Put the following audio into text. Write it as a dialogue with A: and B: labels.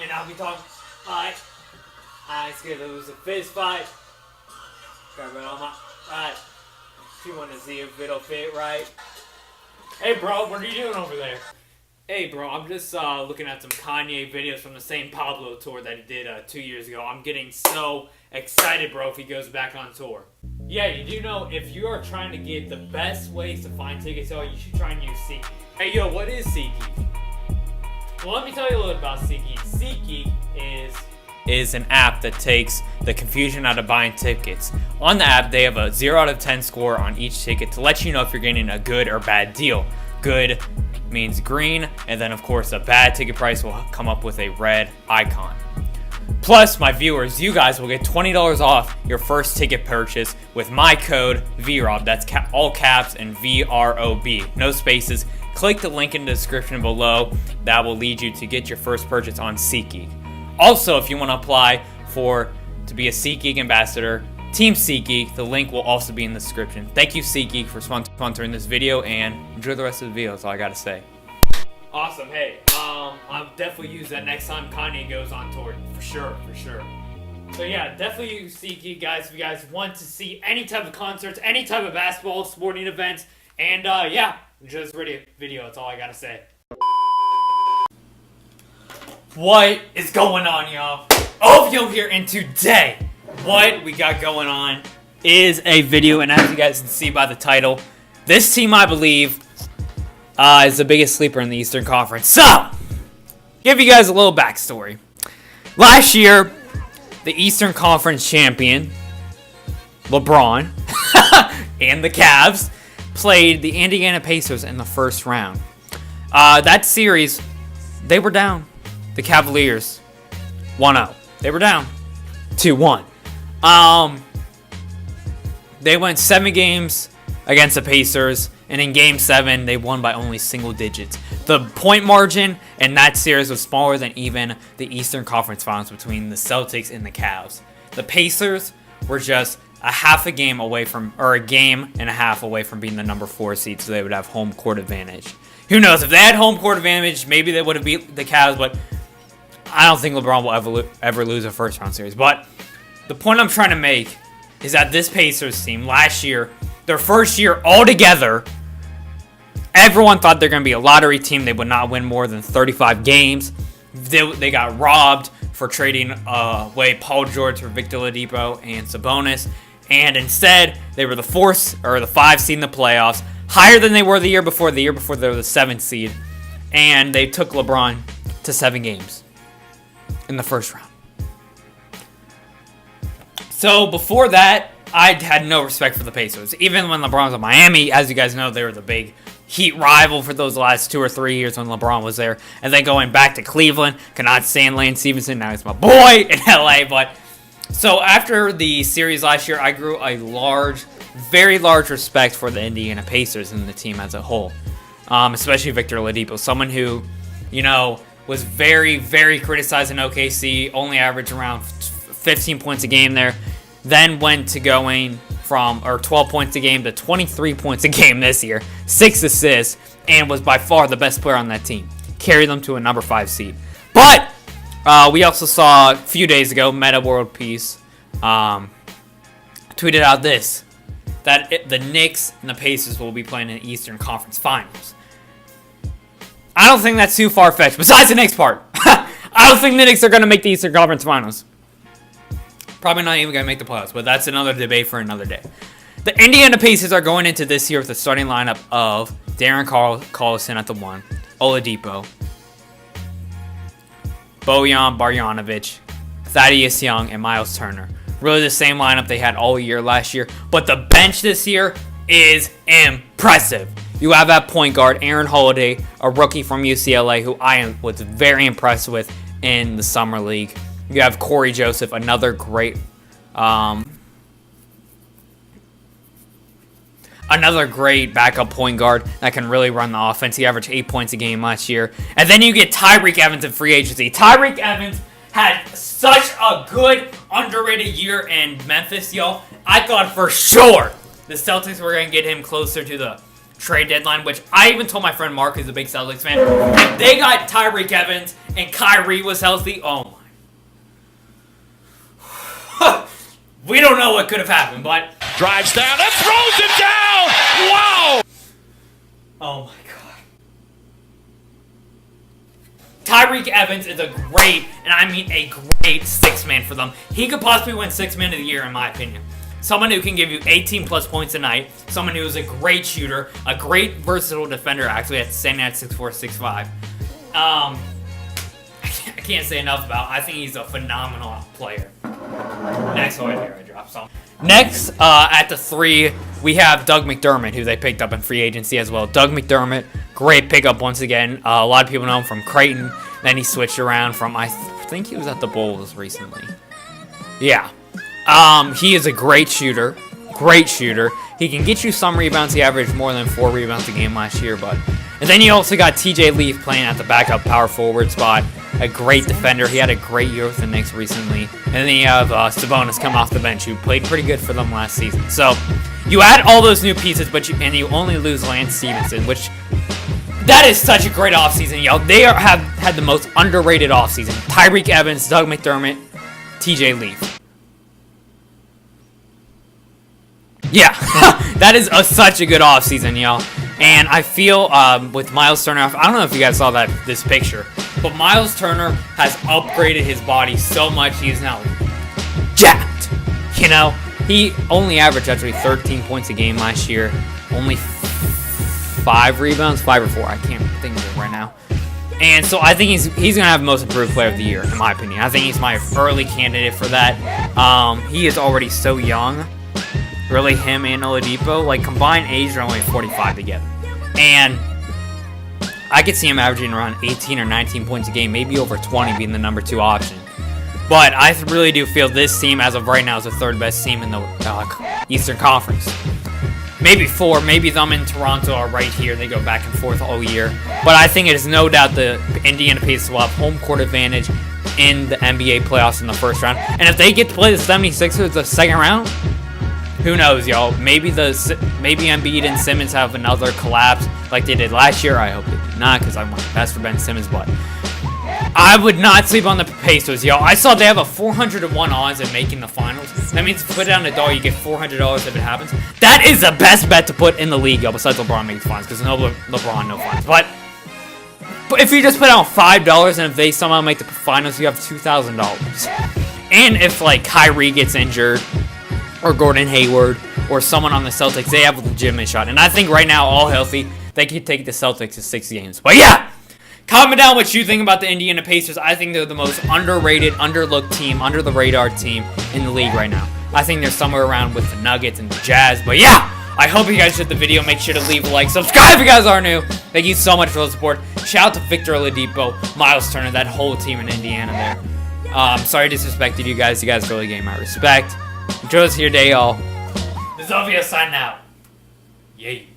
A: And I'll be talking, alright, I'm scared to lose a fist fight. Grab it on my, alright. You want to see if it'll fit right. Hey bro, what are you doing over there? Hey bro, I'm just looking at some Kanye videos from the same Pablo tour that he did 2 years ago. I'm getting so excited, bro, if he goes back on tour. Yeah, you do know, if you are trying to get the best ways to find tickets, you should try and use SeatGeek. Hey yo, what is SeatGeek? Well, let me tell you a little about SeatGeek. SeatGeek is an app that takes the confusion out of buying tickets. On the app, they have a 0 out of 10 score on each ticket to let you know if you're getting a good or bad deal. Good means green, and then of course a bad ticket price will come up with a red icon. Plus, my viewers, you guys will get $20 off your first ticket purchase with my code VROB. That's all caps and VROB, no spaces. Click the link in the description below. That will lead you to get your first purchase on SeatGeek. Also, if you want to apply to be a SeatGeek ambassador, Team SeatGeek, the link will also be in the description. Thank you, SeatGeek, for sponsoring this video, and enjoy the rest of the video. That's all I gotta say. Awesome. Hey, I'll definitely use that next time Kanye goes on tour. For sure. So yeah, definitely use SeatGeek, guys. If you guys want to see any type of concerts, any type of basketball, sporting events, and yeah, enjoy this video. That's all I gotta say. What is going on, y'all? OVO here, and today, what we got going on is a video, and as you guys can see by the title, this team, I believe, is the biggest sleeper in the Eastern Conference. So, give you guys a little backstory. Last year, the Eastern Conference champion, LeBron, and the Cavs played the Indiana Pacers in the first round. That series, they were down. The Cavaliers, 1-0. They were down, 2-1. They went 7 games against the Pacers, and in Game 7, they won by only single digits. The point margin in that series was smaller than even the Eastern Conference Finals between the Celtics and the Cavs. The Pacers were just a game and a half away from being the number 4 seed, so they would have home court advantage. Who knows, if they had home court advantage, maybe they would have beat the Cavs, but I don't think LeBron will ever lose a first round series. But the point I'm trying to make is that this Pacers team last year, their first year all together, everyone thought they're going to be a lottery team. They would not win more than 35 games. They got robbed for trading away Paul George for Victor Oladipo and Sabonis. And instead, they were the 5 seed in the playoffs, higher than they were the year before. The year before, they were the 7th seed. And they took LeBron to 7 games in the first round. So before that, I had no respect for the Pacers. Even when LeBron was in Miami, as you guys know, they were the big Heat rival for those last 2 or 3 years when LeBron was there. And then going back to Cleveland, cannot stand Lane Stevenson. Now he's my boy in LA. But so after the series last year, I grew a very large respect for the Indiana Pacers and the team as a whole. Especially Victor Oladipo, someone who, was very, very criticized in OKC, only averaged around 15 points a game there, then went to going from 12 points a game to 23 points a game this year, 6 assists, and was by far the best player on that team. Carried them to a number 5 seed. But we also saw a few days ago, Meta World Peace tweeted out that the Knicks and the Pacers will be playing in the Eastern Conference Finals. I don't think that's too far-fetched, besides the Knicks part. I don't think the Knicks are going to make the Eastern Conference Finals. Probably not even going to make the playoffs, but that's another debate for another day. The Indiana Pacers are going into this year with a starting lineup of Darren Collison at the 1, Oladipo, Bojan Marjanovic, Thaddeus Young, and Miles Turner. Really the same lineup they had all year last year, but the bench this year is impressive. You have at point guard Aaron Holiday, a rookie from UCLA, who I was very impressed with in the summer league. You have Corey Joseph, another great backup point guard that can really run the offense. He averaged 8 points a game last year. And then you get Tyreke Evans in free agency. Tyreke Evans had such a good, underrated year in Memphis, y'all. I thought for sure the Celtics were going to get him closer to the trade deadline, which I even told my friend Mark, who's a big Celtics fan, if they got Tyreek Evans and Kyrie was healthy, oh my. We don't know what could have happened, but...
B: Drives down and throws it down! Wow!
A: Oh my god. Tyreek Evans is a great, and I mean a great six-man for them. He could possibly win six-man of the year, in my opinion. Someone who can give you 18-plus points a night. Someone who is a great shooter. A great versatile defender, actually, at standing at 6'4", 6'5". I can't say enough about. I think he's a phenomenal player. Next, oh, here I dropped some. Next, at the 3, we have Doug McDermott, who they picked up in free agency as well. Doug McDermott, great pickup once again. A lot of people know him from Creighton. Then he switched around from, I think he was at the Bulls recently. Yeah. He is a great shooter. Great shooter. He can get you some rebounds. He averaged more than 4 rebounds a game last year, but... And then you also got TJ Leaf playing at the backup power forward spot. A great defender. He had a great year with the Knicks recently. And then you have Sabonis come off the bench, who played pretty good for them last season. So, you add all those new pieces, but you only lose Lance Stevenson, which... That is such a great offseason, y'all. They have had the most underrated offseason. Tyreek Evans, Doug McDermott, TJ Leaf. Yeah, that is such a good offseason, y'all. And I feel with Miles Turner, I don't know if you guys saw this picture, but Miles Turner has upgraded his body so much, he is now jacked. You know, he only averaged actually 13 points a game last year, only 5 rebounds, 5 or 4, I can't think of it right now. And so I think he's going to have most improved player of the year, in my opinion. I think he's my early candidate for that. He is already so young. Really, him and Oladipo, like, combined age are only 45 together. And I could see him averaging around 18 or 19 points a game, maybe over 20 being the number 2 option. But I really do feel this team, as of right now, is the 3rd best team in the Eastern Conference. Maybe 4, maybe them and Toronto are right here. They go back and forth all year. But I think it is no doubt the Indiana Pacers will have home court advantage in the NBA playoffs in the first round. And if they get to play the 76ers the second round, who knows, y'all? Maybe Embiid and Simmons have another collapse like they did last year. I hope they do not, because I want the best for Ben Simmons, but I would not sleep on the Pacers, y'all. I saw they have a 400-1 odds at making the finals. That means if you put down a dollar, you get $400 if it happens. That is the best bet to put in the league, y'all, besides LeBron making the finals, because no LeBron, no finals. But if you just put down $5 and if they somehow make the finals, you have $2,000. And if, like, Kyrie gets injured, or Gordon Hayward, or someone on the Celtics, they have a legitimate shot. And I think right now, all healthy, they could take the Celtics to 6 games. But yeah, comment down what you think about the Indiana Pacers. I think they're the most underrated, underlooked team, under the radar team in the league right now. I think they're somewhere around with the Nuggets and the Jazz. But yeah, I hope you guys enjoyed the video. Make sure to leave a like, subscribe if you guys are new. Thank you so much for the support. Shout out to Victor Oladipo, Miles Turner, that whole team in Indiana there. Sorry I disrespected you guys. You guys really gave my respect. Enjoy the rest of your day, y'all. This is Ovia signing out. Yay.